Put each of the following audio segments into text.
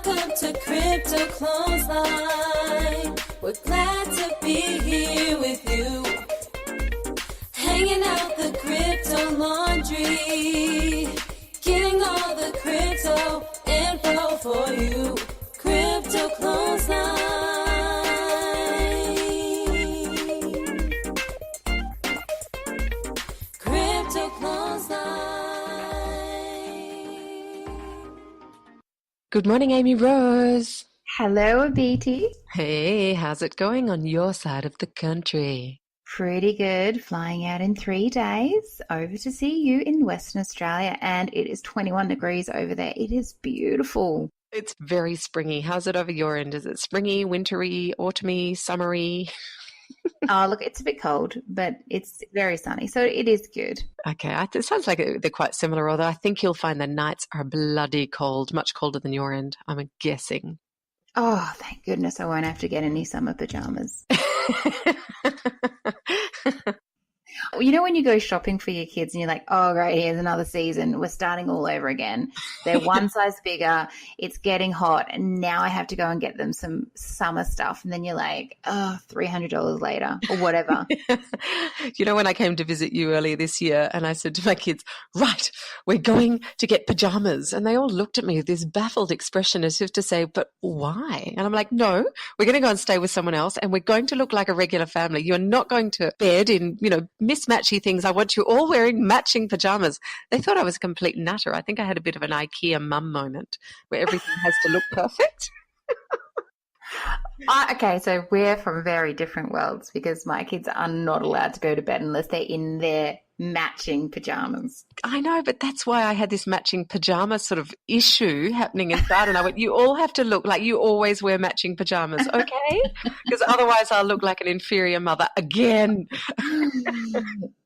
Welcome to Crypto-Clothesline. We're glad to be here with you. Hanging out the crypto laundry. Getting all the crypto info for you. Crypto-Clothesline. Crypto-Clothesline. Good morning, Amy Rose. Hello, Abheeti. Hey, how's it going on your side of the country? Pretty good. Flying out in 3 days over to see you in Western Australia, and it is 21 degrees over there. It is beautiful. It's very springy. How's it over your end? Is it springy, wintry, autumny, summery? Oh, look, it's a bit cold, but it's very sunny, so it is good. Okay, it sounds like they're quite similar, although I think you'll find the nights are bloody cold, much colder than your end, I'm guessing. Oh, thank goodness I won't have to get any summer pajamas. You know when you go shopping for your kids and you're like, oh, great, here's another season. We're starting all over again. They're one size bigger. It's getting hot. And now I have to go and get them some summer stuff. And then you're like, oh, $300 later or whatever. You know, when I came to visit you earlier this year and I said to my kids, right, we're going to get pajamas. And they all looked at me with this baffled expression as if to say, but why? And I'm like, no, we're going to go and stay with someone else and we're going to look like a regular family. You're not going to bed in, mismatchy things. I want you all wearing matching pajamas. They thought I was a complete nutter. I think I had a bit of an IKEA mum moment where everything has to look perfect. Okay, so we're from very different worlds because my kids are not allowed to go to bed unless they're in their matching pajamas. I know, but that's why I had this matching pajama sort of issue happening inside. And I went, you all have to look like you always wear matching pajamas, okay? Because otherwise I'll look like an inferior mother again.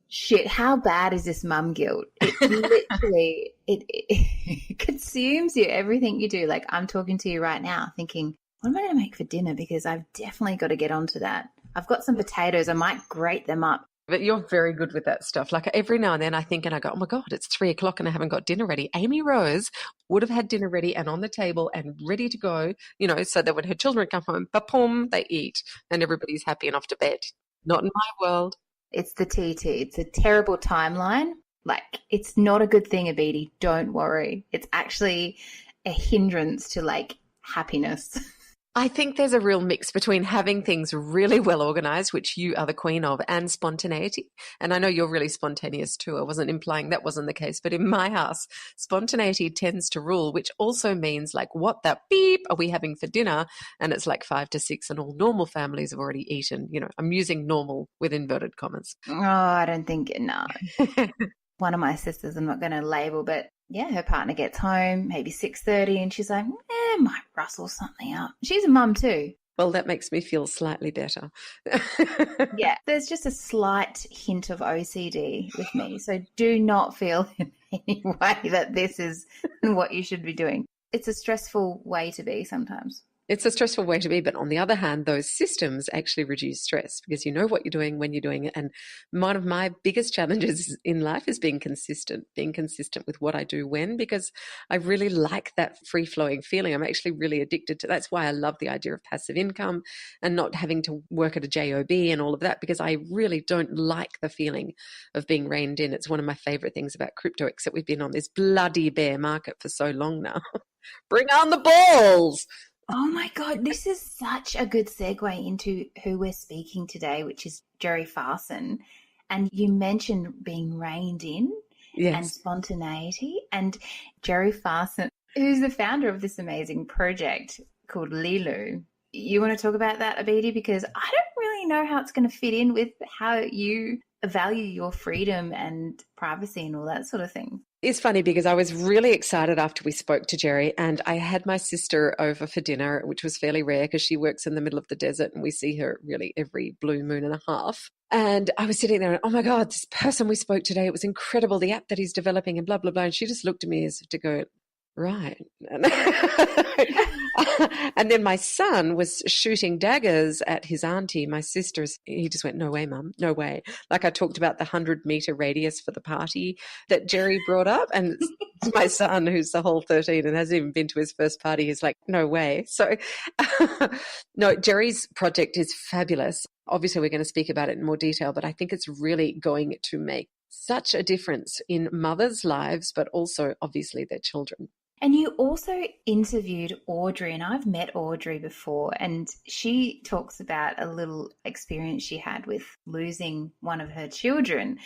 Shit, how bad is this mum guilt? It literally, it consumes you, everything you do. Like I'm talking to you right now thinking, what am I going to make for dinner? Because I've definitely got to get onto that. I've got some potatoes. I might grate them up. But you're very good with that stuff. Like every now and then I think and I go, oh my God, it's 3:00 and I haven't got dinner ready. Amy Rose would have had dinner ready and on the table and ready to go, so that when her children come home, ba-pum, they eat and everybody's happy and off to bed. Not in my world. It's the TT. It's a terrible timeline. Like it's not a good thing, Abheeti. Don't worry. It's actually a hindrance to happiness. I think there's a real mix between having things really well organized, which you are the queen of, and spontaneity. And I know you're really spontaneous too. I wasn't implying that wasn't the case. But in my house, spontaneity tends to rule, which also means what the beep are we having for dinner? And it's 5 to 6 and all normal families have already eaten. I'm using normal with inverted commas. Oh, I don't think, no. One of my sisters, I'm not going to label, but yeah, her partner gets home maybe 6:30 and she's like, might rustle something up. She's a mum too. Well, that makes me feel slightly better. Yeah, there's just a slight hint of OCD with me. So do not feel in any way that this is what you should be doing. It's a stressful way to be sometimes. It's a stressful way to be, but on the other hand, those systems actually reduce stress because you know what you're doing when you're doing it. And one of my biggest challenges in life is being consistent with what I do when, because I really like that free-flowing feeling. I'm actually really addicted to that's why I love the idea of passive income and not having to work at a job and all of that, because I really don't like the feeling of being reined in. It's one of my favorite things about crypto, except we've been on this bloody bear market for so long now. Bring on the balls. Oh my God, this is such a good segue into who we're speaking today, which is Jerry-Farsoun. And you mentioned being reined in and spontaneity. And Jerry-Farsoun, who's the founder of this amazing project called LeeLou. You want to talk about that, Abheeti? Because I don't really know how it's going to fit in with how you value your freedom and privacy and all that sort of thing. It's funny because I was really excited after we spoke to Jerry, and I had my sister over for dinner, which was fairly rare because she works in the middle of the desert and we see her really every blue moon and a half. And I was sitting there and, oh my God, this person we spoke today, it was incredible, the app that he's developing and blah, blah, blah. And she just looked at me as if to go, Right. And then my son was shooting daggers at his auntie, my sister's. He just went, no way, Mum, no way. Like I talked about the 100-meter radius for the party that Jerry brought up. And my son, who's the whole 13 and hasn't even been to his first party, is like, no way. So no, Jerry's project is fabulous. Obviously, we're going to speak about it in more detail, but I think it's really going to make such a difference in mothers' lives, but also obviously their children. And you also interviewed Audrey, and I've met Audrey before, and she talks about a little experience she had with losing one of her children,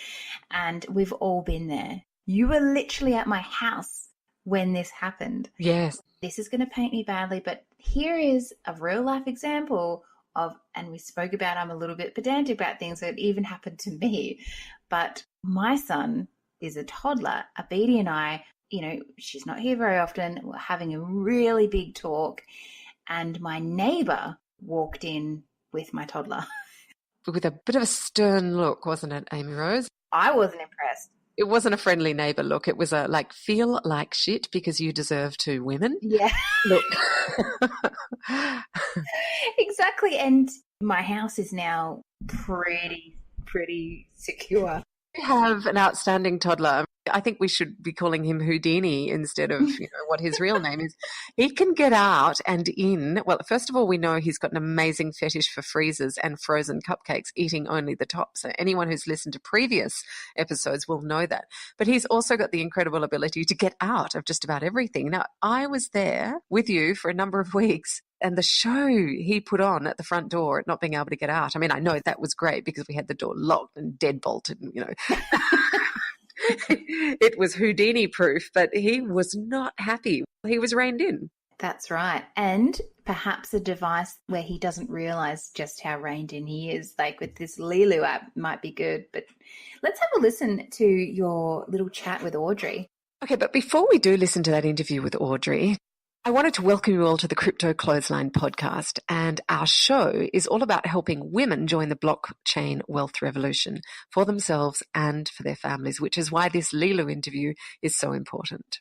and we've all been there. You were literally at my house when this happened. Yes. This is going to paint me badly, but here is a real-life example of, and we spoke about, I'm a little bit pedantic about things that even happened to me, but my son is a toddler. Abheeti and I, she's not here very often. We're having a really big talk, and my neighbor walked in with my toddler. With a bit of a stern look, wasn't it, Amy Rose? I wasn't impressed. It wasn't a friendly neighbor look. It was a feel like shit because you deserve to, women. Yeah. Look. Exactly. And my house is now pretty secure. We have an outstanding toddler. I think we should be calling him Houdini instead of what his real name is. He can get out and in. Well, first of all, we know he's got an amazing fetish for freezers and frozen cupcakes, eating only the top. So anyone who's listened to previous episodes will know that. But he's also got the incredible ability to get out of just about everything. Now, I was there with you for a number of weeks, and the show he put on at the front door at not being able to get out. I mean, I know that was great because we had the door locked and deadbolted, It was Houdini proof, but he was not happy. He was reined in. That's right. And perhaps a device where he doesn't realize just how reined in he is, like with this leelou app, might be good. But let's have a listen to your little chat with Audrey. Okay, but before we do listen to that interview with Audrey, I wanted to welcome you all to the Crypto-Clothesline podcast, and our show is all about helping women join the blockchain wealth revolution for themselves and for their families, which is why this LeeLou interview is so important.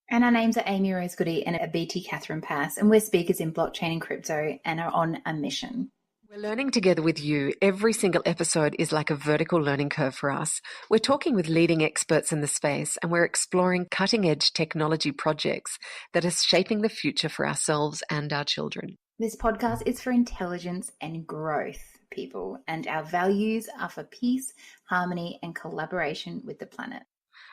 And our names are Amy-Rose-Goodey and abheeti-kathryn-pass, and we're speakers in blockchain and crypto and are on a mission. We're learning together with you. Every single episode is like a vertical learning curve for us. We're talking with leading experts in the space, and we're exploring cutting-edge technology projects that are shaping the future for ourselves and our children. This podcast is for intelligence and growth, people, and our values are for peace, harmony, and collaboration with the planet.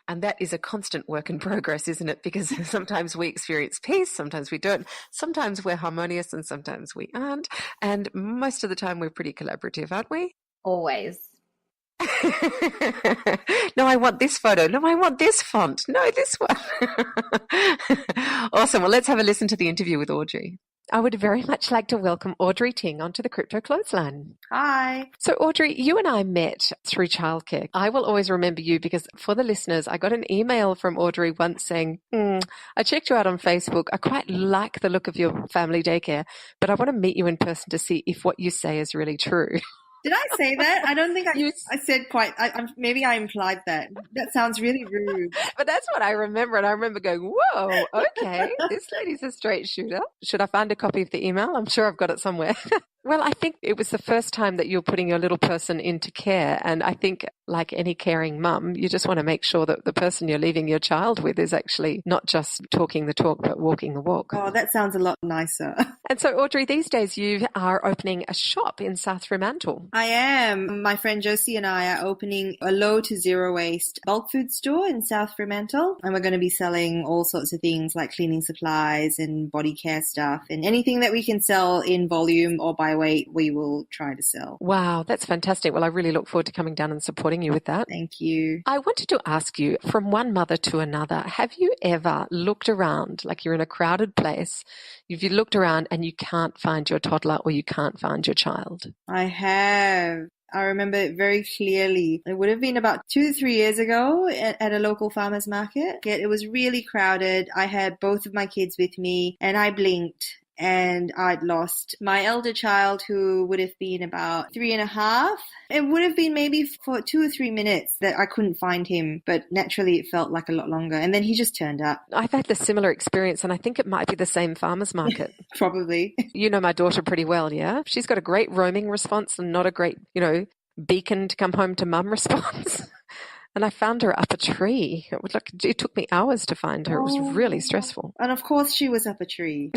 And that is a constant work in progress, isn't it? Because sometimes we experience peace, sometimes we don't. Sometimes we're harmonious and sometimes we aren't. And most of the time we're pretty collaborative, aren't we? Always. No, I want this photo. No, I want this font. No, this one. Awesome. Well, let's have a listen to the interview with Audrey. I would very much like to welcome Audrey Ting onto the Crypto Clothesline. Hi. So Audrey, you and I met through childcare. I will always remember you because for the listeners, I got an email from Audrey once saying, I checked you out on Facebook. I quite like the look of your family daycare, but I want to meet you in person to see if what you say is really true. Did I say that? I don't think I said quite. Maybe I implied that. That sounds really rude. But that's what I remember. And I remember going, whoa, okay, this lady's a straight shooter. Should I find a copy of the email? I'm sure I've got it somewhere. Well, I think it was the first time that you're putting your little person into care. And I think like any caring mum, you just want to make sure that the person you're leaving your child with is actually not just talking the talk, but walking the walk. Oh, that sounds a lot nicer. And so, Audrey, these days you are opening a shop in South Fremantle. I am. My friend Josie and I are opening a low to zero waste bulk food store in South Fremantle. And we're going to be selling all sorts of things like cleaning supplies and body care stuff and anything that we can sell in volume or by weight, we will try to sell. Wow, that's fantastic. Well, I really look forward to coming down and supporting you with that. Thank you. I wanted to ask you, from one mother to another, have you ever looked around, like you're in a crowded place, if you looked around and you can't find your toddler or you can't find your child? I have. I remember it very clearly. It would have been about 2 to 3 years ago at a local farmer's market. It was really crowded. I had both of my kids with me and I blinked and I'd lost my elder child, who would have been about 3.5. It would have been maybe for 2 or 3 minutes that I couldn't find him, but naturally it felt like a lot longer. And then he just turned up. I've had the similar experience, and I think it might be the same farmer's market. Probably. You know my daughter pretty well, yeah? She's got a great roaming response and not a great, beacon to come home to mum response. And I found her up a tree. It took me hours to find her. It was really stressful. And of course she was up a tree.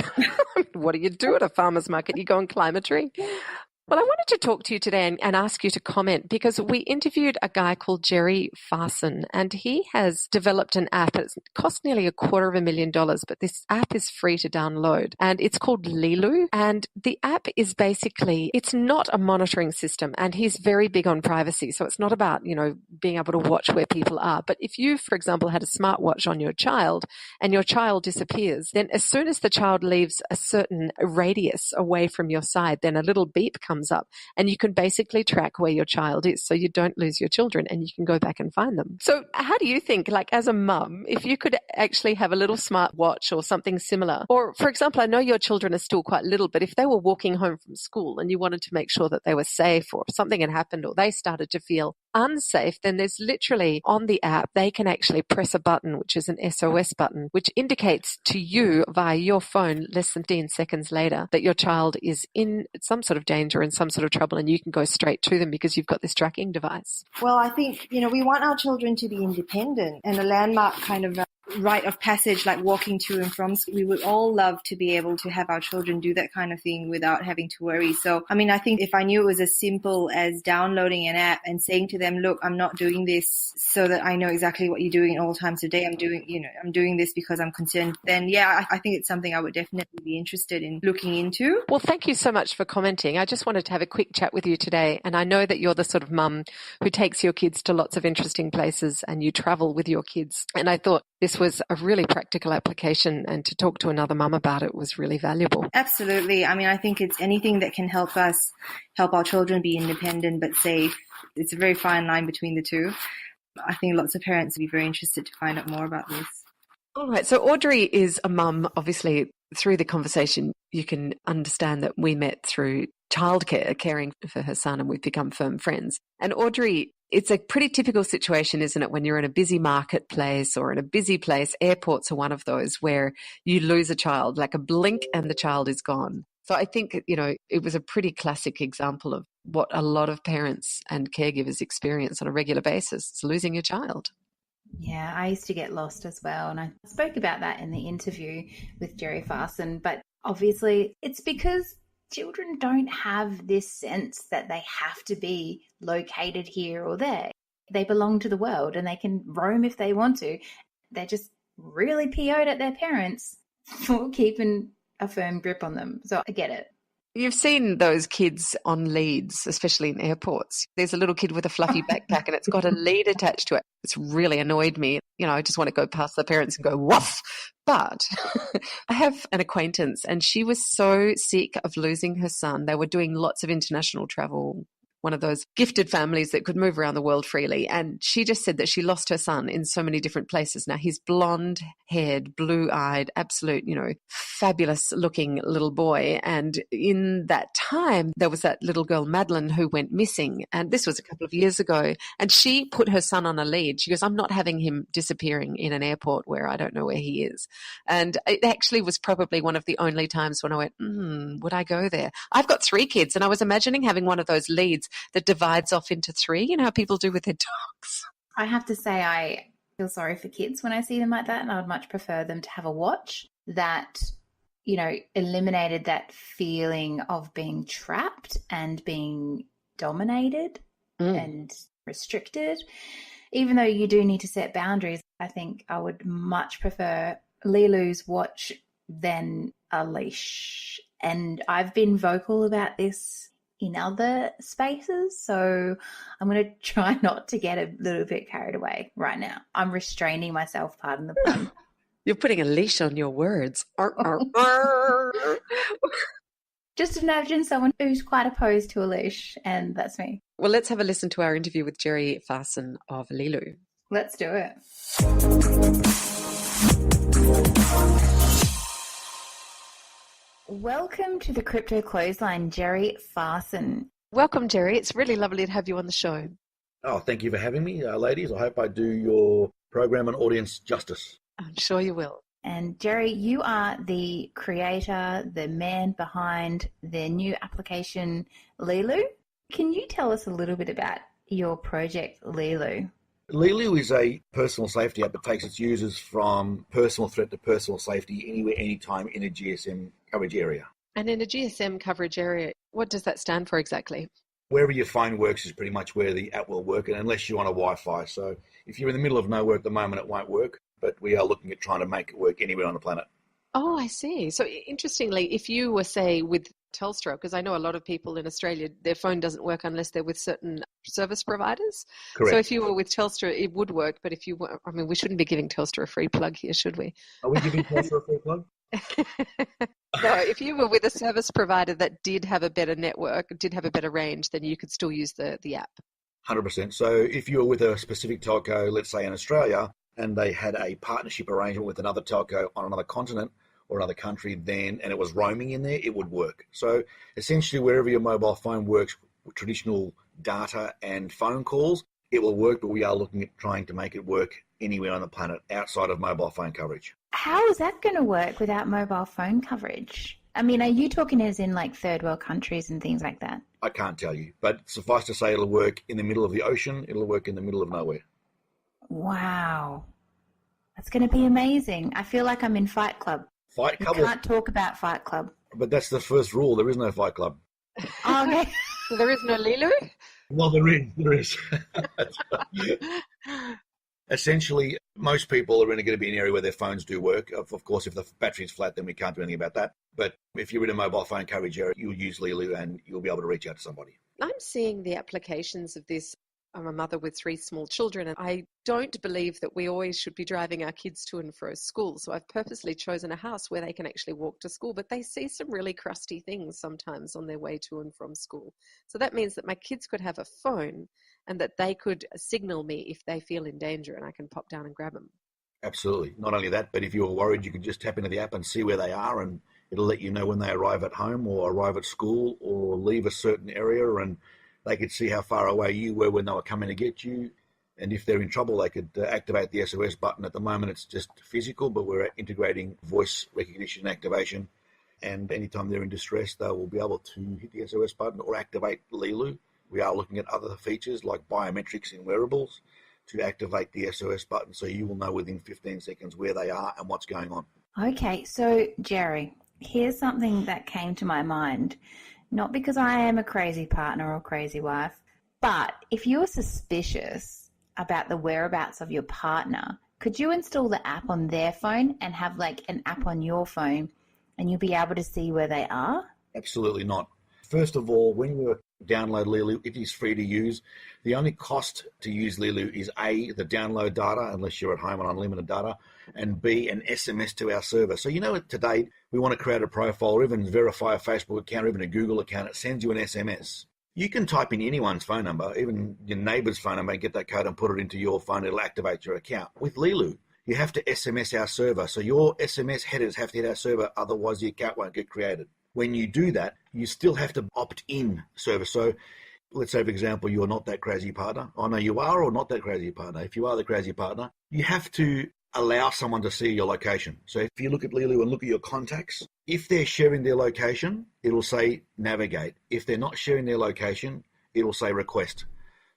What do you do at a farmer's market? You go and climb a tree? Well, I wanted to talk to you today and ask you to comment, because we interviewed a guy called Jerry-Farsoun, and he has developed an app. It's cost nearly $250,000, but this app is free to download, and it's called LeeLou. And the app is basically, it's not a monitoring system, and he's very big on privacy. So it's not about, being able to watch where people are. But if you, for example, had a smartwatch on your child and your child disappears, then as soon as the child leaves a certain radius away from your side, then a little beep comes up, and you can basically track where your child is, so you don't lose your children and you can go back and find them. So how do you think, like as a mum, if you could actually have a little smart watch or something similar, or for example, I know your children are still quite little, but if they were walking home from school and you wanted to make sure that they were safe, or if something had happened or they started to feel unsafe, then there's literally on the app, they can actually press a button, which is an SOS button, which indicates to you via your phone less than 10 seconds later that your child is in some sort of danger, in some sort of trouble, and you can go straight to them because you've got this tracking device. Well, I think, we want our children to be independent, and a landmark kind of rite of passage, like walking to and from school. We would all love to be able to have our children do that kind of thing without having to worry. So, I think if I knew it was as simple as downloading an app and saying to them, look, I'm not doing this so that I know exactly what you're doing at all times of day. I'm doing this because I'm concerned. Then, yeah, I think it's something I would definitely be interested in looking into. Well, thank you so much for commenting. I just wanted to have a quick chat with you today. And I know that you're the sort of mum who takes your kids to lots of interesting places and you travel with your kids. And I thought this was a really practical application, and to talk to another mum about it was really valuable. Absolutely. I think it's anything that can help us help our children be independent but safe. It's a very fine line between the two. I think lots of parents would be very interested to find out more about this. All right. So Audrey is a mum. Obviously, through the conversation, you can understand that we met through childcare, caring for her son, and we've become firm friends. And Audrey, it's a pretty typical situation, isn't it, when you're in a busy marketplace or in a busy place? Airports are one of those where you lose a child, like a blink and the child is gone. So I think, it was a pretty classic example of what a lot of parents and caregivers experience on a regular basis. It's losing your child. Yeah, I used to get lost as well. And I spoke about that in the interview with Jerry-Farsoun. But obviously it's because children don't have this sense that they have to be located here or there. They belong to the world and they can roam if they want to. They're just really PO'd at their parents for keeping a firm grip on them. So I get it. You've seen those kids on leads, especially in airports. There's a little kid with a fluffy backpack and it's got a lead attached to it. It's really annoyed me. I just want to go past the parents and go, woof. But I have an acquaintance and she was so sick of losing her son. They were doing lots of international travel, one of those gifted families that could move around the world freely. And she just said that she lost her son in so many different places. Now, he's blonde-haired, blue-eyed, absolute, fabulous-looking little boy. And in that time, there was that little girl, Madeline, who went missing. And this was a couple of years ago. And she put her son on a lead. She goes, I'm not having him disappearing in an airport where I don't know where he is. And it actually was probably one of the only times when I went, would I go there? I've got 3 kids, and I was imagining having one of those leads that divides off into 3, how people do with their dogs. I have to say I feel sorry for kids when I see them like that, and I would much prefer them to have a watch that, eliminated that feeling of being trapped and being dominated and restricted. Even though you do need to set boundaries, I think I would much prefer LeeLou's watch than a leash. And I've been vocal about this in other spaces, so I'm going to try not to get a little bit carried away right now. I'm restraining myself, pardon the pun. You're putting a leash on your words. Just imagine someone who's quite opposed to a leash, and that's me. Well, let's have a listen to our interview with Jerry-Farsoun of LeeLou. Let's do it. Welcome to the Crypto Clothesline, Jerry Farsoun. Welcome, Jerry. It's really lovely to have you on the show. Oh, thank you for having me, ladies. I hope I do your program and audience justice. I'm sure you will. And Jerry, you are the creator, the man behind the new application LeeLou. Can you tell us a little bit about your project LeeLou? LeeLou is a personal safety app that takes its users from personal threat to personal safety anywhere, anytime in a GSM coverage area. And in a GSM coverage area, what does that stand for exactly? Wherever your phone works is pretty much where the app will work, and unless you're on a Wi-Fi. So if you're in the middle of nowhere at the moment, it won't work, but we are looking at trying to make it work anywhere on the planet. Oh, I see. So interestingly, if you were, say, with Telstra, because I know a lot of people in Australia, their phone doesn't work unless they're with certain service providers. Correct. So if you were with Telstra, it would work. But if you were, I mean, we shouldn't be giving Telstra a free plug here, should we? Are we giving Telstra a free plug? No, if you were with a service provider that did have a better network, did have a better range, then you could still use the app. 100%. So if you were with a specific telco, let's say in Australia, and they had a partnership arrangement with another telco on another continent or another country, then, and it was roaming in there, it would work. So essentially, wherever your mobile phone works with traditional data and phone calls, it will work, but we are looking at trying to make it work anywhere on the planet outside of mobile phone coverage. How is that going to work without mobile phone coverage? I mean, are you talking as in like third world countries and things like that? I can't tell you, but suffice to say it'll work in the middle of the ocean, it'll work in the middle of nowhere. Wow. That's going to be amazing. I feel like I'm in Fight Club. Fight Club? You can't talk about Fight Club. But that's the first rule. There is no Fight Club. Oh, okay. So there is no LeeLou? Well, there is. Essentially, most people are going to be in an area where their phones do work. Of course, if the battery's flat, then we can't do anything about that. But if you're in a mobile phone coverage area, you'll use LeeLou and you'll be able to reach out to somebody. I'm seeing the applications of this. I'm a mother with 3 small children, and I don't believe that we always should be driving our kids to and fro school. So I've purposely chosen a house where they can actually walk to school, but they see some really crusty things sometimes on their way to and from school. So that means that my kids could have a phone and that they could signal me if they feel in danger, and I can pop down and grab them. Absolutely. Not only that, but if you're worried, you can just tap into the app and see where they are, and it'll let you know when they arrive at home or arrive at school or leave a certain area, and they could see how far away you were when they were coming to get you. And if they're in trouble, they could activate the SOS button. At the moment, it's just physical, but we're integrating voice recognition activation. And anytime they're in distress, they will be able to hit the SOS button or activate LeeLou. We are looking at other features like biometrics in wearables to activate the SOS button, so you will know within 15 seconds where they are and what's going on. Okay, so Jerry, here's something that came to my mind. Not because I am a crazy partner or crazy wife, but if you're suspicious about the whereabouts of your partner, could you install the app on their phone and have like an app on your phone and you'll be able to see where they are? Absolutely not. First of all, when you download LeeLou, it is free to use. The only cost to use LeeLou is A, the download data, unless you're at home on unlimited data, and B, an SMS to our server. So today we want to create a profile or even verify a Facebook account or even a Google account. It sends you an SMS. You can type in anyone's phone number, even your neighbor's phone number, and get that code and put it into your phone. It'll activate your account. With LeeLou, you have to SMS our server. So your SMS headers have to hit our server, otherwise the account won't get created. When you do that, you still have to opt in service. So let's say, for example, you're not that crazy partner. I know you are, or not that crazy partner. If you are the crazy partner, you have to allow someone to see your location. So if you look at LeeLou and look at your contacts, if they're sharing their location, it'll say navigate. If they're not sharing their location, it'll say request.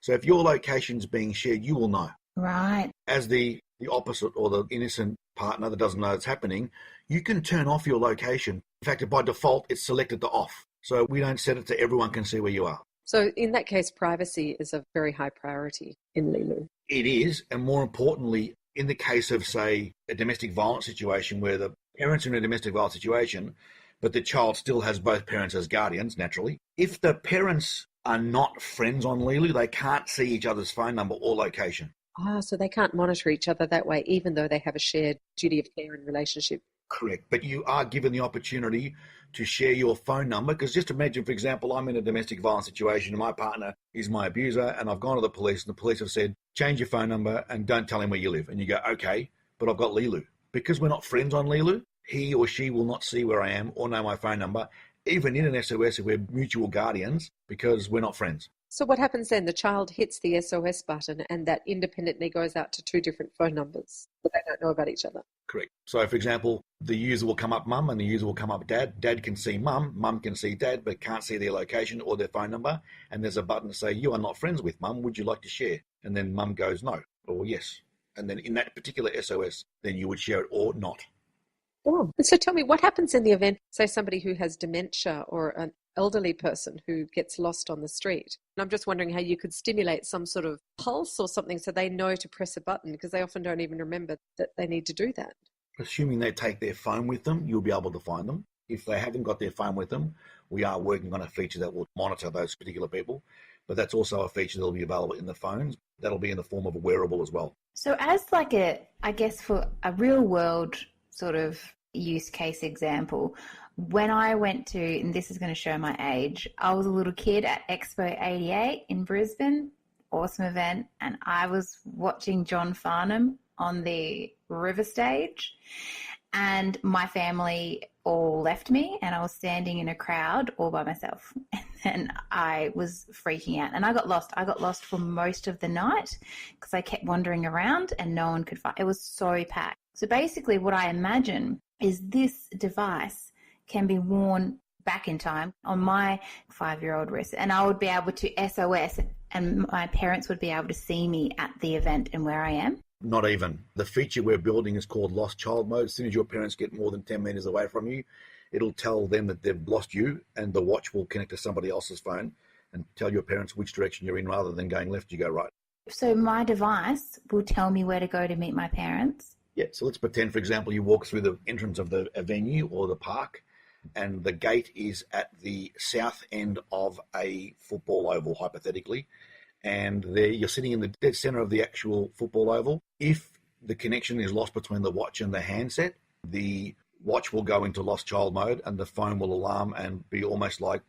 So if your location's being shared, you will know. Right. As the opposite or the innocent partner that doesn't know it's happening, you can turn off your location. In fact, by default, it's selected to off. So we don't set it to everyone can see where you are. So in that case, privacy is a very high priority in LeeLou. It is, and more importantly, in the case of, say, a domestic violence situation where the parents are in a domestic violence situation, but the child still has both parents as guardians, naturally. If the parents are not friends on LeeLou, they can't see each other's phone number or location. So they can't monitor each other that way, even though they have a shared duty of care and relationship. Correct. But you are given the opportunity to share your phone number, because just imagine, for example, I'm in a domestic violence situation and my partner is my abuser, and I've gone to the police and the police have said, change your phone number and don't tell him where you live. And you go, okay, but I've got LeeLou. Because we're not friends on LeeLou, he or she will not see where I am or know my phone number, even in an SOS if we're mutual guardians, because we're not friends. So what happens then? The child hits the SOS button and that independently goes out to two different phone numbers, but they don't know about each other. Correct. So, for example, the user will come up mum and the user will come up dad. Dad can see mum, mum can see dad, but can't see their location or their phone number. And there's a button to say, you are not friends with mum, would you like to share? And then mum goes no or yes. And then in that particular SOS, then you would share it or not. Oh. So tell me, what happens in the event, say somebody who has dementia or an elderly person who gets lost on the street? And I'm just wondering how you could stimulate some sort of pulse or something so they know to press a button, because they often don't even remember that they need to do that. Assuming they take their phone with them, you'll be able to find them. If they haven't got their phone with them, we are working on a feature that will monitor those particular people. But that's also a feature that will be available in the phones. That'll be in the form of a wearable as well. So as like I guess for a real world sort of use case example, when I went to, and this is going to show my age, I was a little kid at Expo 88 in Brisbane, awesome event, and I was watching John Farnham on the river stage, and my family all left me, and I was standing in a crowd all by myself, and I was freaking out, and I got lost. I got lost for most of the night because I kept wandering around and no one could find. It was so packed. So basically what I imagine is this device can be worn back in time on my 5-year-old wrist, and I would be able to SOS and my parents would be able to see me at the event and where I am. Not even. The feature we're building is called Lost Child Mode. As soon as your parents get more than 10 meters away from you, it'll tell them that they've lost you, and the watch will connect to somebody else's phone and tell your parents which direction you're in. Rather than going left, you go right. So my device will tell me where to go to meet my parents? Yeah, so let's pretend, for example, you walk through the entrance of a venue or the park, and the gate is at the south end of a football oval, hypothetically, and there you're sitting in the dead center of the actual football oval. If the connection is lost between the watch and the handset, the watch will go into lost child mode and the phone will alarm and be almost like,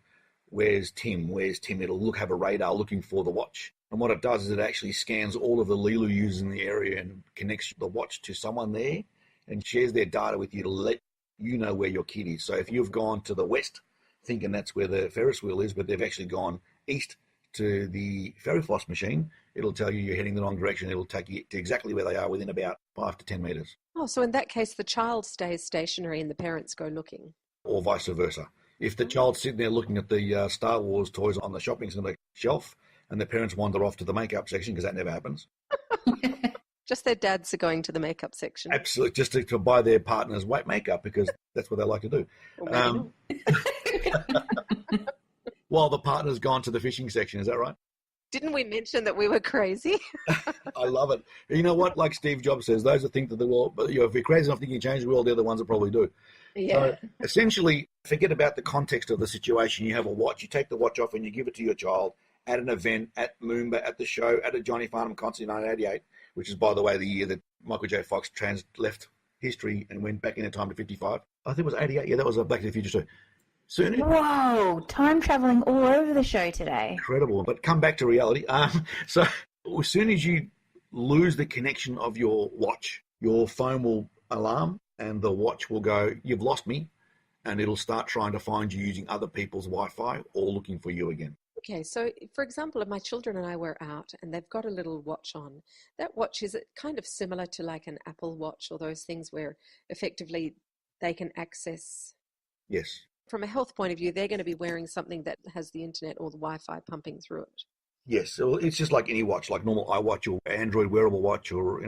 where's Tim? Where's Tim? It'll have a radar looking for the watch. And what it does is it actually scans all of the LeeLou users in the area and connects the watch to someone there and shares their data with you to let you know where your kid is. So if you've gone to the west thinking that's where the Ferris wheel is, but they've actually gone east to the ferry floss machine, it'll tell you you're heading the wrong direction. It'll take you to exactly where they are within about 5 to 10 meters. Oh, so in that case, the child stays stationary and the parents go looking. Or vice versa. If the child's sitting there looking at the Star Wars toys on the shopping centre shelf and the parents wander off to the makeup section, because that never happens. Just their dads are going to the makeup section. Absolutely, just to buy their partner's white makeup, because that's what they like to do. While the partner's gone to the fishing section, is that right? Didn't we mention that we were crazy? I love it. You know what? Like Steve Jobs says, those that think that the world, but if you're crazy enough thinking you change the world, they're the ones that probably do. Yeah. So essentially, forget about the context of the situation. You have a watch, you take the watch off and you give it to your child at an event, at Moomba, at the show, at a Johnny Farnham concert in 1988, which is, by the way, the year that Michael J. Fox left history and went back in time to 55. I think it was 88. Yeah, that was a Back to the Future show. Whoa, time traveling all over the show today. Incredible. But come back to reality. So as soon as you lose the connection of your watch, your phone will alarm and the watch will go, you've lost me, and it'll start trying to find you using other people's Wi-Fi or looking for you again. Okay, so for example, if my children and I were out and they've got a little watch on, that watch, is it kind of similar to like an Apple Watch or those things where effectively they can access? Yes. From a health point of view, they're going to be wearing something that has the internet or the Wi-Fi pumping through it. Yes, so it's just like any watch, like normal iWatch or Android wearable watch, or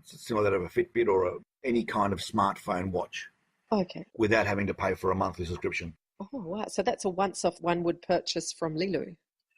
similar to that of a Fitbit or any kind of smartphone watch. Okay. Without having to pay for a monthly subscription. Oh, wow. So that's a once-off one would purchase from LeeLou.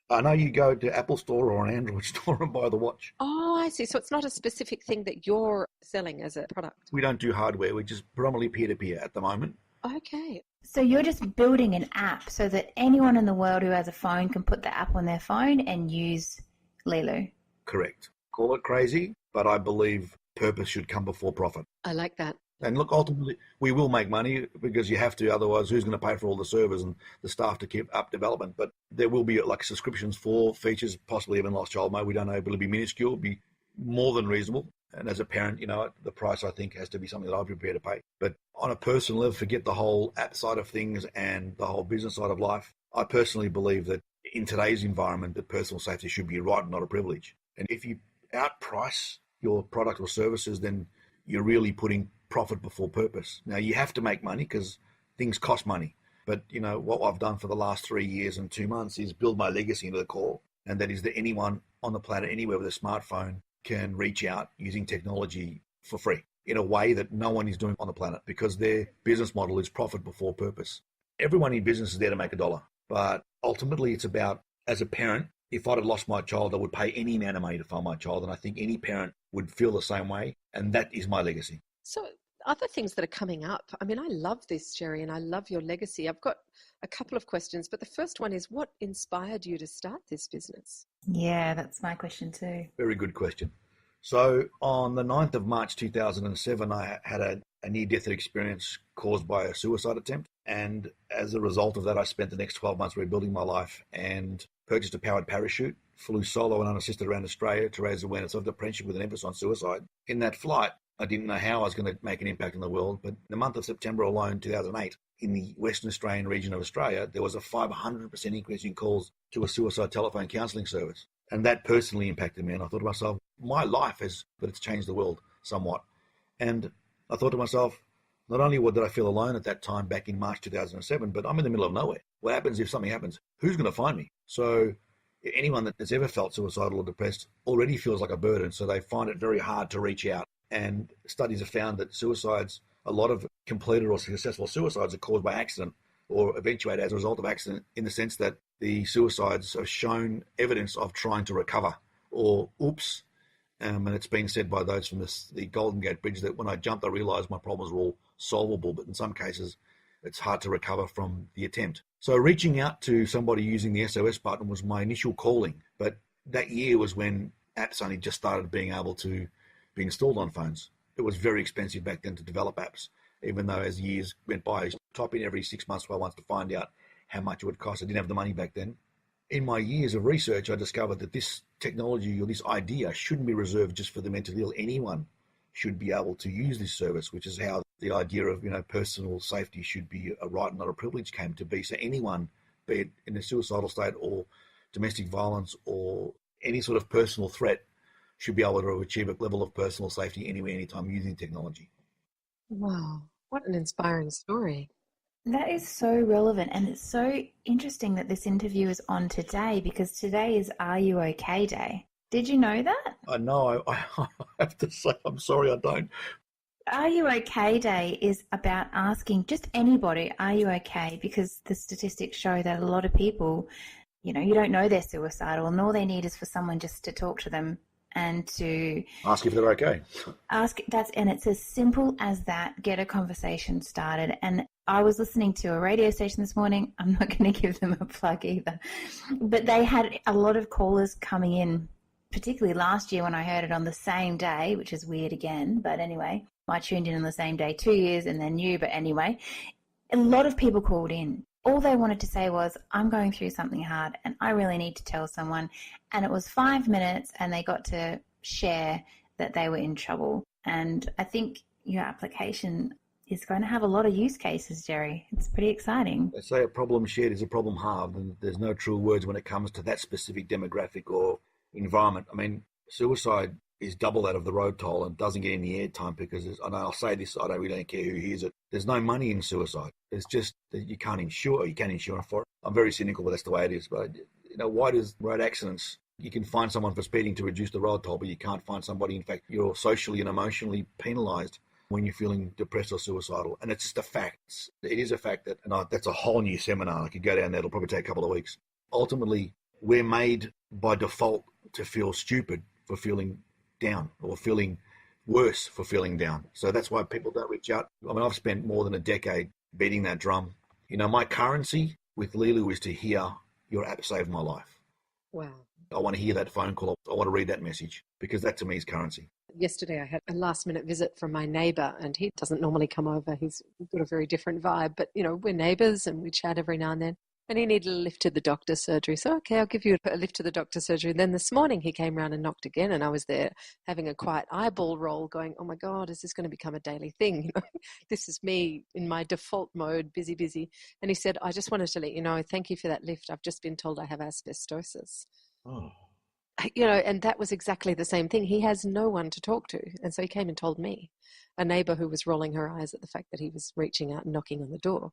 I know you go to Apple Store or an Android store and buy the watch. Oh, I see. So it's not a specific thing that you're selling as a product. We don't do hardware. We're just predominantly peer-to-peer at the moment. Okay. So you're just building an app so that anyone in the world who has a phone can put the app on their phone and use LeeLou. Correct. Call it crazy, but I believe purpose should come before profit. I like that. And look, ultimately, we will make money because you have to. Otherwise, who's going to pay for all the servers and the staff to keep up development? But there will be like subscriptions for features, possibly even Lost Child Mode. We don't know, but it'll be minuscule, be more than reasonable. And as a parent, the price, I think, has to be something that I'll be prepared to pay. But on a personal level, forget the whole app side of things and the whole business side of life. I personally believe that in today's environment, that personal safety should be a right, not a privilege. And if you outprice your product or services, then you're really putting profit before purpose. Now, you have to make money because things cost money. But, what I've done for the last 3 years and 2 months is build my legacy into the core. And that is that anyone on the planet, anywhere with a smartphone, can reach out using technology for free in a way that no one is doing on the planet, because their business model is profit before purpose. Everyone in business is there to make a dollar. But ultimately, it's about, as a parent, if I'd have lost my child, I would pay any amount of money to find my child. And I think any parent would feel the same way. And that is my legacy. So other things that are coming up. I mean, I love this, Jerry, and I love your legacy. I've got a couple of questions, but the first one is, what inspired you to start this business? Yeah, that's my question too. Very good question. So on the 9th of March 2007, I had a near-death experience caused by a suicide attempt. And as a result of that, I spent the next 12 months rebuilding my life and purchased a powered parachute, flew solo and unassisted around Australia to raise awareness of depression with an emphasis on suicide. In that flight, I didn't know how I was going to make an impact in the world, but in the month of September alone, 2008, in the Western Australian region of Australia, there was a 500% increase in calls to a suicide telephone counselling service. And that personally impacted me. And I thought to myself, my life but it's changed the world somewhat. And I thought to myself, not only did I feel alone at that time back in March 2007, but I'm in the middle of nowhere. What happens if something happens? Who's going to find me? So anyone that's ever felt suicidal or depressed already feels like a burden. So they find it very hard to reach out. And studies have found that suicides, a lot of completed or successful suicides, are caused by accident or eventuate as a result of accident, in the sense that the suicides have shown evidence of trying to recover or oops. And it's been said by those from the Golden Gate Bridge that when I jumped, I realised my problems were all solvable, but in some cases, it's hard to recover from the attempt. So reaching out to somebody using the SOS button was my initial calling. But that year was when apps only just started being able to be installed on phones. It was very expensive back then to develop apps, even though as years went by, I used to type in every 6 months, 12 months to find out how much it would cost. I didn't have the money back then. In my years of research, I discovered that this technology or this idea shouldn't be reserved just for the mentally ill. Anyone should be able to use this service, which is how the idea of personal safety should be a right, not a privilege, came to be. So anyone, be it in a suicidal state or domestic violence or any sort of personal threat, should be able to achieve a level of personal safety anywhere, anytime using technology. Wow, what an inspiring story. That is so relevant, and it's so interesting that this interview is on today, because today is Are You OK Day. Did you know that? I know. I have to say, I'm sorry, I don't. Are You OK Day is about asking just anybody, are you okay? Because the statistics show that a lot of people, you don't know they're suicidal, and all they need is for someone just to talk to them and to ask if they're okay. And it's as simple as that. Get a conversation started. And I was listening to a radio station this morning. I'm not going to give them a plug either, but they had a lot of callers coming in, particularly last year when I heard it on the same day, which is weird again. But anyway, I tuned in on the same day 2 years and then new. But anyway, a lot of people called in. All they wanted to say was, I'm going through something hard and I really need to tell someone. And it was 5 minutes and they got to share that they were in trouble. And I think your application is going to have a lot of use cases, Jerry. It's pretty exciting. They say a problem shared is a problem halved, and there's no true words when it comes to that specific demographic or environment. I mean, suicide is double that of the road toll and doesn't get any airtime because, and I'll say this, I don't really care who hears it, there's no money in suicide. It's just that you can insure for it. I'm very cynical, but that's the way it is. But, why does road accidents, you can find someone for speeding to reduce the road toll, but you can't find somebody, in fact, you're socially and emotionally penalised when you're feeling depressed or suicidal. And it's just a fact. It is a fact that, and that's a whole new seminar. I could go down there. It'll probably take a couple of weeks. Ultimately, we're made by default to feel stupid for feeling down or feeling worse for feeling down. So that's why people don't reach out. I mean, I've spent more than a decade beating that drum. My currency with LeeLou is to hear your app saved my life. Wow. I want to hear that phone call. I want to read that message, because that to me is currency. Yesterday I had a last-minute visit from my neighbour, and he doesn't normally come over. He's got a very different vibe, but, we're neighbours and we chat every now and then. And he needed a lift to the doctor's surgery. So, okay, I'll give you a lift to the doctor's surgery. And then this morning he came round and knocked again, and I was there having a quiet eyeball roll going, oh my God, is this going to become a daily thing? You know, this is me in my default mode, busy. And he said, I just wanted to let you know, thank you for that lift. I've just been told I have asbestosis. Oh. You know, and that was exactly the same thing. He has no one to talk to. And so he came and told me, a neighbour who was rolling her eyes at the fact that he was reaching out and knocking on the door.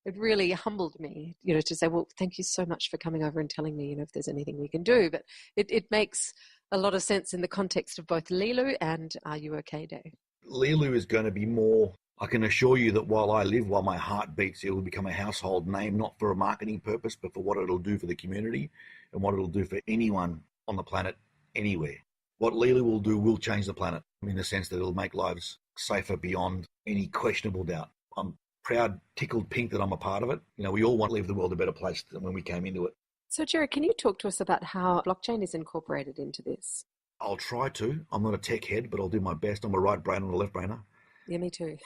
It really humbled me, you know, to say, well, thank you so much for coming over and telling me, you know, if there's anything we can do. But it makes a lot of sense in the context of both LeeLou and Are You OK Day. LeeLou is going to be more, I can assure you that while I live, while my heart beats, it will become a household name, not for a marketing purpose, but for what it'll do for the community and what it'll do for anyone on the planet, anywhere. What LeeLou will do will change the planet in the sense that it'll make lives safer beyond any questionable doubt. I'm proud, tickled pink that I'm a part of it. You know, we all want to leave the world a better place than when we came into it. So, Jerry, can you talk to us about how blockchain is incorporated into this? I'll try to. I'm not a tech head, but I'll do my best. I'm a right brainer and a left brainer. Yeah, me too.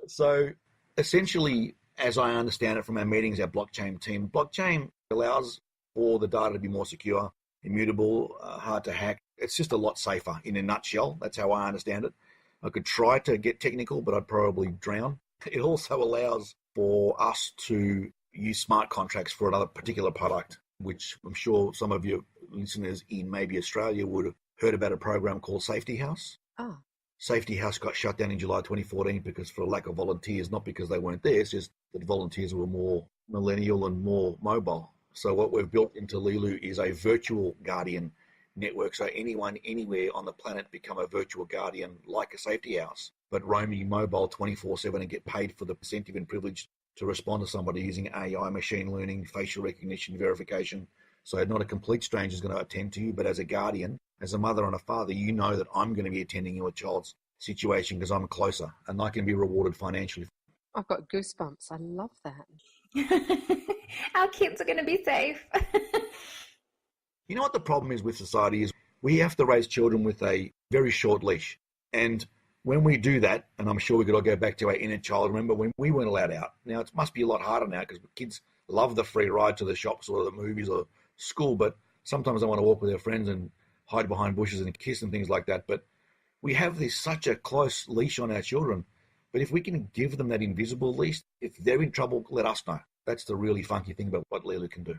So, essentially, as I understand it from our meetings, our blockchain team, blockchain allows for the data to be more secure, immutable, hard to hack. It's just a lot safer in a nutshell. That's how I understand it. I could try to get technical, but I'd probably drown. It also allows for us to use smart contracts for another particular product, which I'm sure some of your listeners in maybe Australia would have heard about a program called Safety House. Oh. Safety House got shut down in July 2014 because for a lack of volunteers, not because they weren't there, it's just that volunteers were more millennial and more mobile. So what we've built into LeeLou is a virtual guardian network. So anyone, anywhere on the planet become a virtual guardian like a safety house, but roaming mobile 24/7 and get paid for the incentive and privilege to respond to somebody using AI, machine learning, facial recognition, verification. So not a complete stranger is going to attend to you, but as a guardian, as a mother and a father, you know that I'm going to be attending your child's situation because I'm closer and I can be rewarded financially. I've got goosebumps. I love that. Our kids are going to be safe. You know what the problem is with society is we have to raise children with a very short leash. And when we do that, and I'm sure we could all go back to our inner child, remember when we weren't allowed out. Now, it must be a lot harder now because kids love the free ride to the shops or the movies or school, but sometimes they want to walk with their friends and hide behind bushes and kiss and things like that. But we have such a close leash on our children. But if we can give them that invisible leash, if they're in trouble, let us know. That's the really funky thing about what LeeLou can do.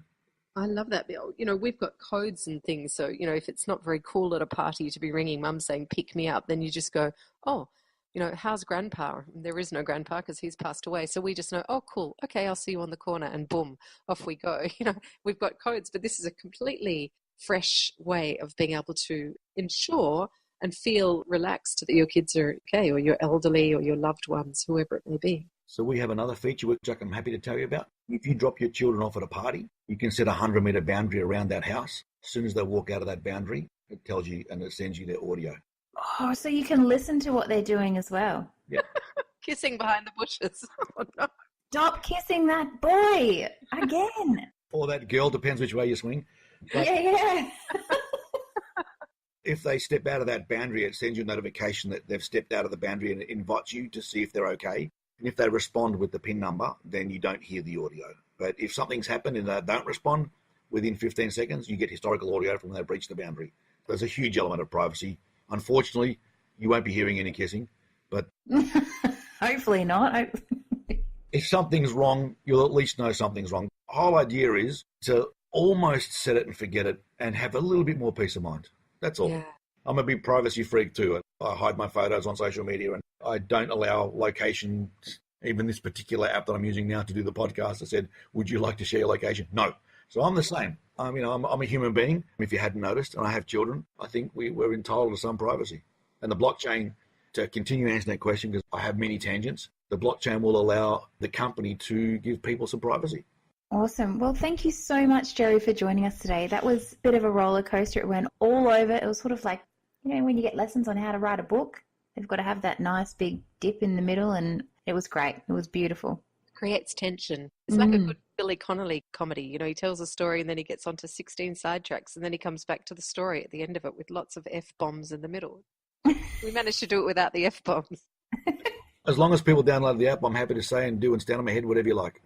I love that, Bill. You know, we've got codes and things. So, you know, if it's not very cool at a party to be ringing mum saying, pick me up, then you just go, oh, you know, how's grandpa? And there is no grandpa because he's passed away. So we just know, oh, cool. Okay, I'll see you on the corner. And boom, off we go. You know, we've got codes, but this is a completely fresh way of being able to ensure and feel relaxed that your kids are okay, or your elderly or your loved ones, whoever it may be. So we have another feature which I'm happy to tell you about. If you drop your children off at a party, you can set a 100-meter boundary around that house. As soon as they walk out of that boundary, it tells you and it sends you their audio. Oh, so you can listen to what they're doing as well. Yeah. Kissing behind the bushes. Oh, no. Stop kissing that boy again. Or that girl, depends which way you swing. But yeah. if they step out of that boundary, it sends you a notification that they've stepped out of the boundary and it invites you to see if they're okay. And if they respond with the PIN number, then you don't hear the audio. But if something's happened and they don't respond, within 15 seconds, you get historical audio from when they breach the boundary. There's a huge element of privacy. Unfortunately, you won't be hearing any kissing, but hopefully not. if something's wrong, you'll at least know something's wrong. The whole idea is to almost set it and forget it and have a little bit more peace of mind. That's all. Yeah. I'm a big privacy freak too. I hide my photos on social media and I don't allow location. Even this particular app that I'm using now to do the podcast, I said, would you like to share your location? No. So I'm the same. I'm a human being. If you hadn't noticed, and I have children, I think we're entitled to some privacy. And the blockchain, to continue answering that question, because I have many tangents, the blockchain will allow the company to give people some privacy. Awesome. Well, thank you so much, Jerry, for joining us today. That was a bit of a roller coaster. It went all over. It was sort of like, you know, when you get lessons on how to write a book, they've got to have that nice big dip in the middle, and it was great. It was beautiful. Creates tension. It's like a good Billy Connolly comedy. You know, he tells a story and then he gets onto 16 sidetracks and then he comes back to the story at the end of it with lots of F-bombs in the middle. We managed to do it without the F-bombs. As long as people download the app, I'm happy to say and do and stand on my head, whatever you like.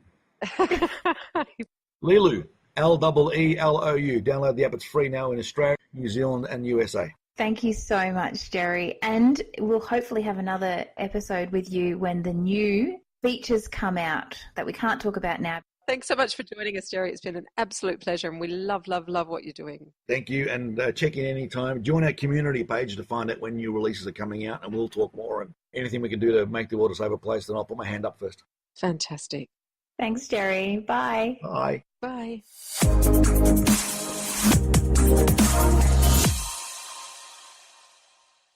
LeeLou, LEELOU. Download the app. It's free now in Australia, New Zealand, and USA. Thank you so much, Jerry. And we'll hopefully have another episode with you when the new features come out that we can't talk about now. Thanks so much for joining us, Jerry. It's been an absolute pleasure, and we love what you're doing. Thank you, and check in anytime. Join our community page to find out when new releases are coming out, and we'll talk more and anything we can do to make the world a safer place. Then I'll put my hand up first. Fantastic. Thanks, Jerry. Bye. Bye. Bye.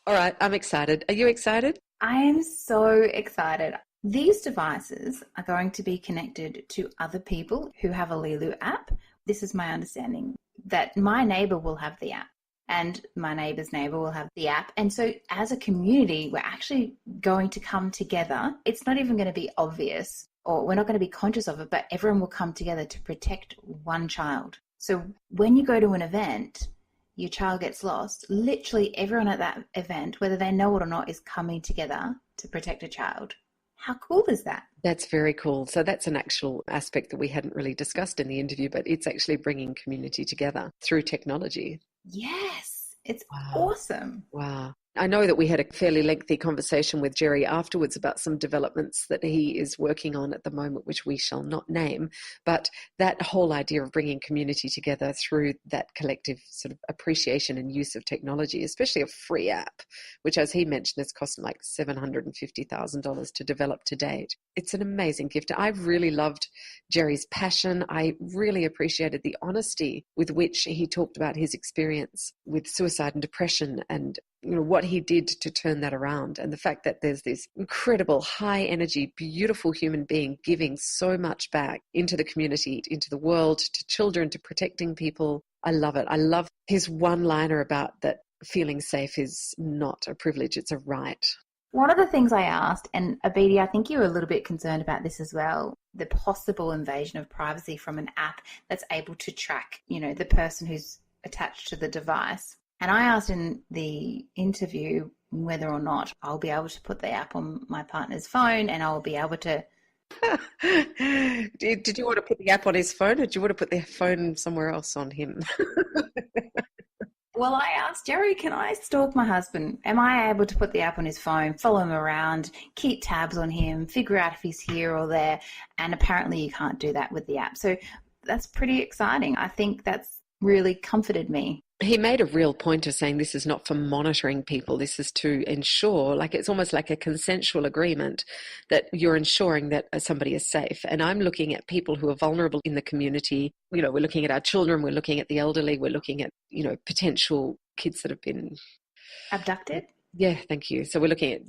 All right, I'm excited. Are you excited? I am so excited. These devices are going to be connected to other people who have a LeeLou app. This is my understanding, that my neighbour will have the app and my neighbour's neighbour will have the app. And so as a community, we're actually going to come together. It's not even going to be obvious, or we're not going to be conscious of it, but everyone will come together to protect one child. So when you go to an event, your child gets lost, literally everyone at that event, whether they know it or not, is coming together to protect a child. How cool is that? That's very cool. So that's an actual aspect that we hadn't really discussed in the interview, but it's actually bringing community together through technology. Yes, it's awesome. Wow. I know that we had a fairly lengthy conversation with Jerry afterwards about some developments that he is working on at the moment, which we shall not name, but that whole idea of bringing community together through that collective sort of appreciation and use of technology, especially a free app, which, as he mentioned, has cost like $750,000 to develop to date. It's an amazing gift. I really loved Jerry's passion. I really appreciated the honesty with which he talked about his experience with suicide and depression, and what he did to turn that around, and the fact that there's this incredible high energy, beautiful human being giving so much back into the community, into the world, to children, to protecting people. I love it. I love his one-liner about that feeling safe is not a privilege, it's a right. One of the things I asked, and Abheeti, I think you were a little bit concerned about this as well, the possible invasion of privacy from an app that's able to track, the person who's attached to the device. And I asked in the interview whether or not I'll be able to put the app on my partner's phone and I'll be able to... Did you want to put the app on his phone, or did you want to put the phone somewhere else on him? Well, I asked Jerry, can I stalk my husband? Am I able to put the app on his phone, follow him around, keep tabs on him, figure out if he's here or there? And apparently you can't do that with the app. So that's pretty exciting. I think that's really comforted me. He made a real point of saying this is not for monitoring people. This is to ensure, like it's almost like a consensual agreement that you're ensuring that somebody is safe. And I'm looking at people who are vulnerable in the community. We're looking at our children, we're looking at the elderly, we're looking at, potential kids that have been abducted. Yeah, thank you. So we're looking at,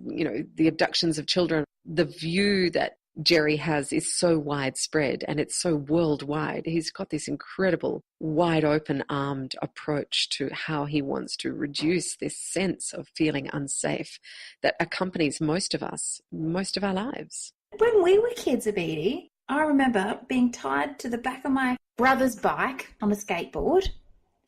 the abductions of children. The view that Jerry has is so widespread and it's so worldwide. He's got this incredible, wide open armed approach to how he wants to reduce this sense of feeling unsafe that accompanies most of us, most of our lives. When we were kids, Abheeti, I remember being tied to the back of my brother's bike on a skateboard,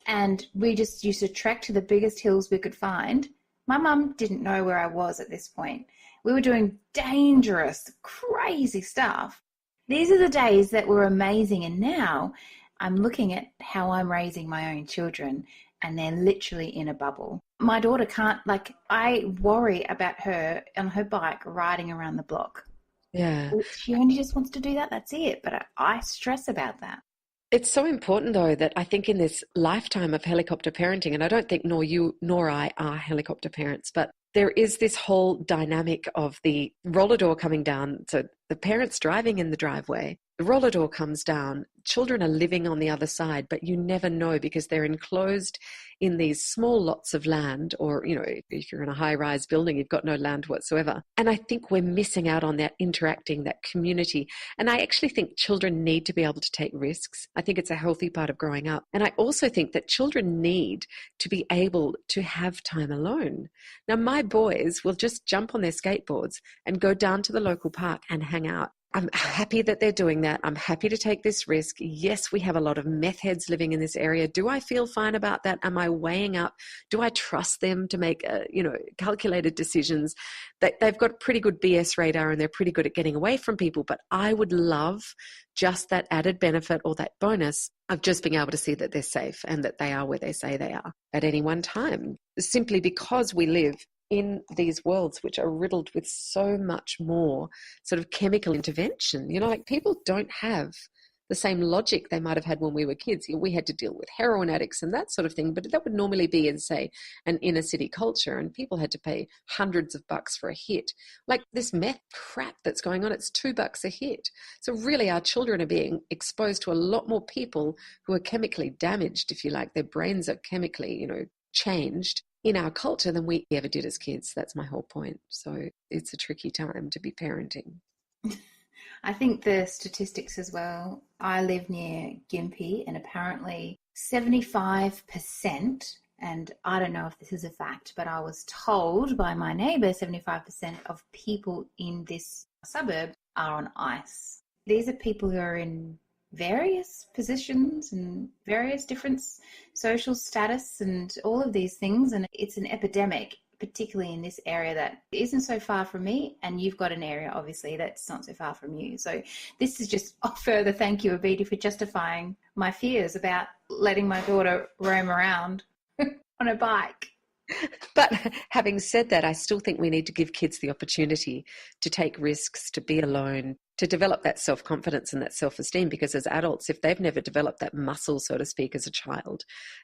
and we just used to trek to the biggest hills we could find. My mum didn't know where I was at this point. We were doing dangerous, crazy stuff. These are the days that were amazing, and now I'm looking at how I'm raising my own children, and they're literally in a bubble. My daughter can't, I worry about her on her bike riding around the block. Yeah. She only just wants to do that, that's it. But I stress about that. It's so important, though, that I think in this lifetime of helicopter parenting, and I don't think nor you nor I are helicopter parents, but there is this whole dynamic of the roller door coming down. So the parents driving in the driveway, the roller door comes down, children are living on the other side, but you never know because they're enclosed in these small lots of land, or, if you're in a high-rise building, you've got no land whatsoever. And I think we're missing out on that interacting, that community. And I actually think children need to be able to take risks. I think it's a healthy part of growing up. And I also think that children need to be able to have time alone. Now, my boys will just jump on their skateboards and go down to the local park and hang out. I'm happy that they're doing that. I'm happy to take this risk. Yes, we have a lot of meth heads living in this area. Do I feel fine about that? Am I weighing up? Do I trust them to make, calculated decisions? They've got pretty good BS radar and they're pretty good at getting away from people. But I would love just that added benefit or that bonus of just being able to see that they're safe and that they are where they say they are at any one time, simply because we live in these worlds which are riddled with so much more sort of chemical intervention. Like people don't have the same logic they might have had when we were kids. We had to deal with heroin addicts and that sort of thing, but that would normally be in, say, an inner city culture, and people had to pay hundreds of bucks for a hit. Like this meth crap that's going on, it's $2 a hit. So really our children are being exposed to a lot more people who are chemically damaged, if you like. Their brains are chemically, changed in our culture than we ever did as kids. That's my whole point. So it's a tricky time to be parenting. I think the statistics as well. I live near Gympie, and apparently 75%, and I don't know if this is a fact, but I was told by my neighbour 75% of people in this suburb are on ice. These are people who are in various positions and various different social status and all of these things, and it's an epidemic, particularly in this area that isn't so far from me, and you've got an area obviously that's not so far from you. So this is just a further thank you, Abheeti, for justifying my fears about letting my daughter roam around on a bike. But having said that, I still think we need to give kids the opportunity to take risks, to be alone, to develop that self-confidence and that self-esteem, because as adults, if they've never developed that muscle, so to speak, as a child.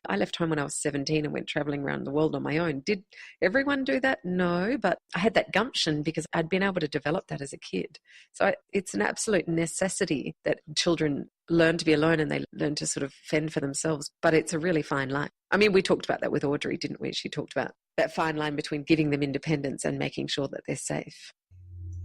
I left home when I was 17 and went traveling around the world on my own. Did everyone do that? No, but I had that gumption because I'd been able to develop that as a kid. So it's an absolute necessity that children learn to be alone and they learn to sort of fend for themselves. But it's a really fine line. I mean, we talked about that with Audrey, didn't we? She talked about that fine line between giving them independence and making sure that they're safe.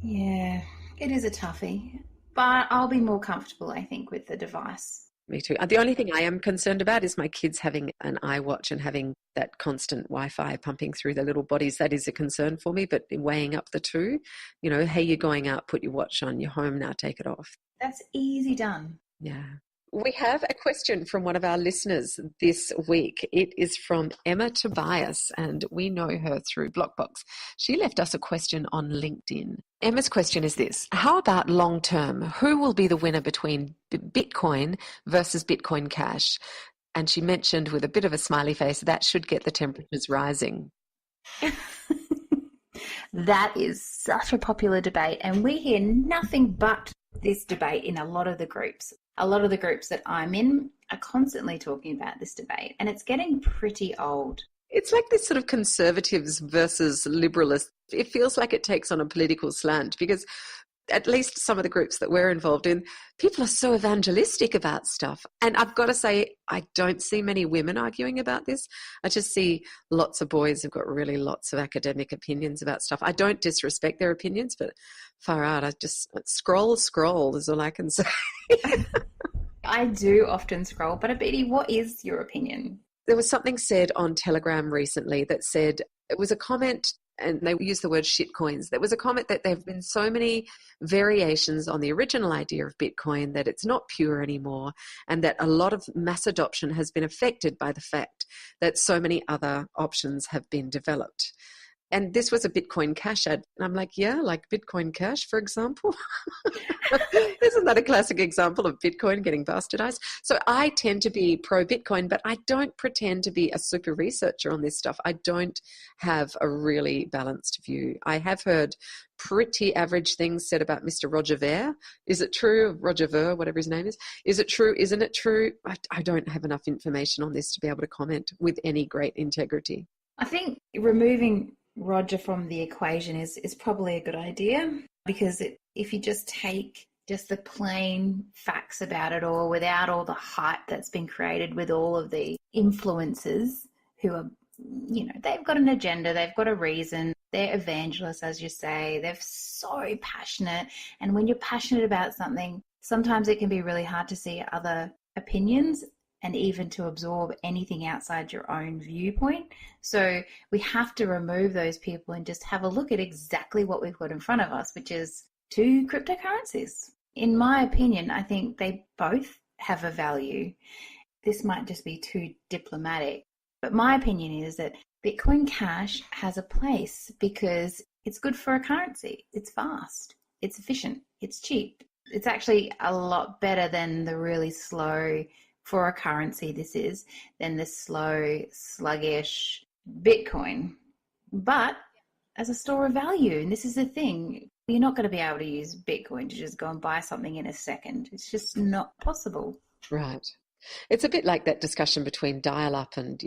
Yeah, it is a toughie, but I'll be more comfortable, I think, with the device. Me too. The only thing I am concerned about is my kids having an iWatch and having that constant Wi-Fi pumping through their little bodies. That is a concern for me, but weighing up the two, hey, you're going out, put your watch on, you're home now, take it off. That's easy done. Yeah. We have a question from one of our listeners this week. It is from Emma Tobias, and we know her through Blockbox. She left us a question on LinkedIn. Emma's question is this: how about long term? Who will be the winner between Bitcoin versus Bitcoin Cash? And she mentioned with a bit of a smiley face, that should get the temperatures rising. That is such a popular debate, and we hear nothing but this debate in a lot of the groups. A lot of the groups that I'm in are constantly talking about this debate, and it's getting pretty old. It's like this sort of conservatives versus liberalists. It feels like it takes on a political slant because at least some of the groups that we're involved in, people are so evangelistic about stuff. And I've got to say, I don't see many women arguing about this. I just see lots of boys who've got really lots of academic opinions about stuff. I don't disrespect their opinions, but far out, I just scroll is all I can say. I do often scroll, but Abheeti, what is your opinion? There was something said on Telegram recently that said, it was a comment, and they used the word shitcoins. There was a comment that there have been so many variations on the original idea of Bitcoin that it's not pure anymore, and that a lot of mass adoption has been affected by the fact that so many other options have been developed. And this was a Bitcoin Cash ad. And I'm like, yeah, like Bitcoin Cash, for example. Isn't that a classic example of Bitcoin getting bastardized? So I tend to be pro-Bitcoin, but I don't pretend to be a super researcher on this stuff. I don't have a really balanced view. I have heard pretty average things said about Mr. Roger Ver. Is it true? Roger Ver, whatever his name is. Is it true? Isn't it true? I don't have enough information on this to be able to comment with any great integrity. I think removing Roger from the equation is probably a good idea, because if you just take just the plain facts about it all without all the hype that's been created with all of the influencers who are, they've got an agenda, they've got a reason, they're evangelists, as you say, they're so passionate. And when you're passionate about something, sometimes it can be really hard to see other opinions and even to absorb anything outside your own viewpoint. So we have to remove those people and just have a look at exactly what we've got in front of us, which is two cryptocurrencies. In my opinion, I think they both have a value. This might just be too diplomatic, but my opinion is that Bitcoin Cash has a place because it's good for a currency. It's fast, it's efficient, it's cheap. It's actually a lot better than the really slow, for a currency this is, than the slow, sluggish Bitcoin. But as a store of value, and this is the thing, you're not going to be able to use Bitcoin to just go and buy something in a second. It's just not possible. Right. It's a bit like that discussion between dial-up and,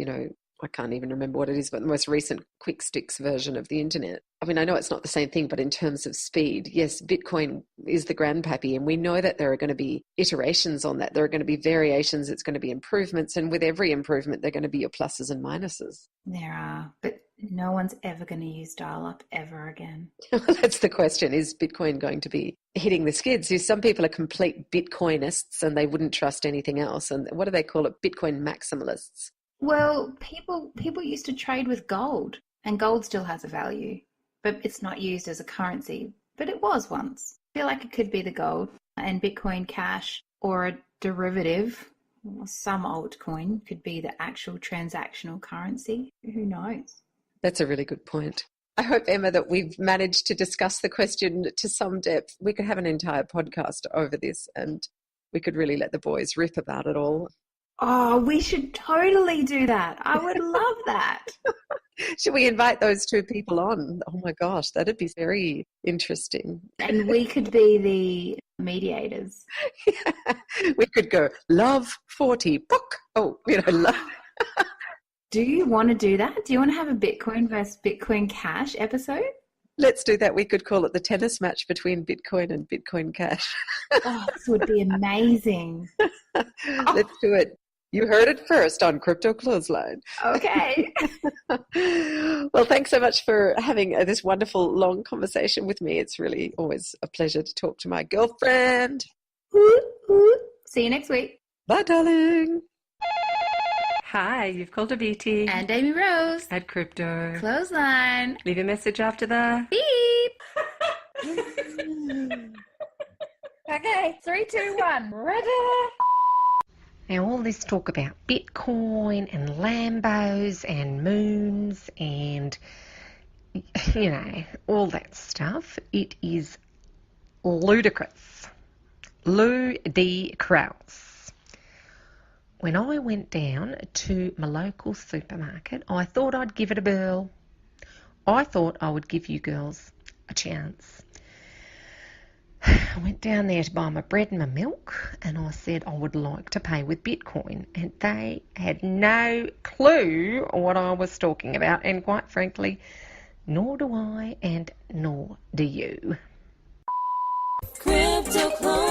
I can't even remember what it is, but the most recent quick sticks version of the internet. I mean, I know it's not the same thing, but in terms of speed, yes, Bitcoin is the grandpappy, and we know that there are going to be iterations on that. There are going to be variations. It's going to be improvements. And with every improvement, there are going to be your pluses and minuses. There are, but no one's ever going to use dial-up ever again. That's the question. Is Bitcoin going to be hitting the skids? Some people are complete Bitcoinists and they wouldn't trust anything else. And what do they call it? Bitcoin maximalists. Well, people used to trade with gold, and gold still has a value, but it's not used as a currency. But it was once. I feel like it could be the gold and Bitcoin Cash, or a derivative, or some altcoin could be the actual transactional currency. Who knows? That's a really good point. I hope, Emma, that we've managed to discuss the question to some depth. We could have an entire podcast over this, and we could really let the boys rip about it all. Oh, we should totally do that. I would love that. Should we invite those two people on? Oh my gosh, that'd be very interesting. And we could be the mediators. Yeah. We could go, love 40, book. Oh, love. Do you want to do that? Do you want to have a Bitcoin versus Bitcoin Cash episode? Let's do that. We could call it the tennis match between Bitcoin and Bitcoin Cash. Oh, this would be amazing. Let's do it. You heard it first on Crypto-Clothesline. Okay. Well, thanks so much for having this wonderful long conversation with me. It's really always a pleasure to talk to my girlfriend. See you next week. Bye, darling. Hi, you've called Abheeti And Amy Rose. at Crypto. Clothesline. Leave a message after the Beep. Okay, 3, 2, 1. Ready? Now, all this talk about Bitcoin and Lambos and moons and, all that stuff, it is ludicrous. Ludicrous. When I went down to my local supermarket, I thought I'd give it a whirl. I thought I would give you girls a chance. I went down there to buy my bread and my milk, and I said I would like to pay with Bitcoin, and they had no clue what I was talking about, and quite frankly, nor do I, and nor do you. Crypto-clothesline.